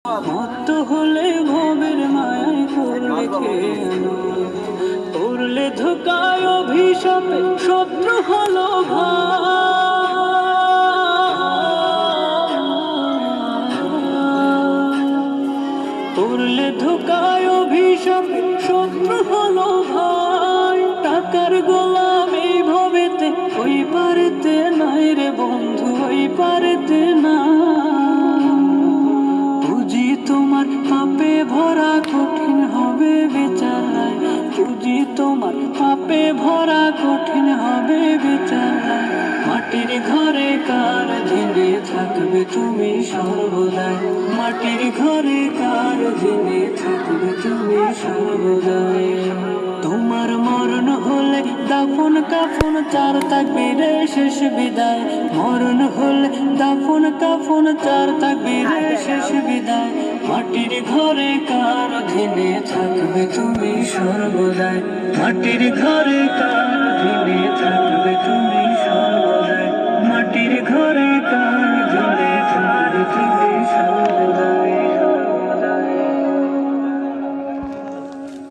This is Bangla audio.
মত্ত হলে ভবের মায়ায় করলে খেয়ানো, করলে ধোকায় অভিশাপে শত্রু হলো করলে ধোকায় অভিশাপে শত্রু হলো ভাই। টাকার গোলাম এই ভবেতে ওই পারেতে নাই রে বন্ধু, ওই পারেতে না। পুঁজি তোমার পাপে ভরা কঠিন হবে বিচার, পুঁজি তোমার পাপে ভরা কঠিন হবে বিচার। মাটির ঘরে কার দিনে থাকবে তুমি সর্বদাই, মাটির ঘরে কার দিনে থাকবে তুমি সর্বদাই। তোমার মরণ হলে দাফন কাফন চার থাকবে রে শেষ বিদায়, মরণ হলে দাফন কাফন চার থাকবে রে শেষ বিদায়। মাটির ঘরে কার দিনে থাকবে তুমি সর্বদাই, মাটির ঘরে কার দিনে থাকবে তুমি সর্বদাই, মাটির ঘরে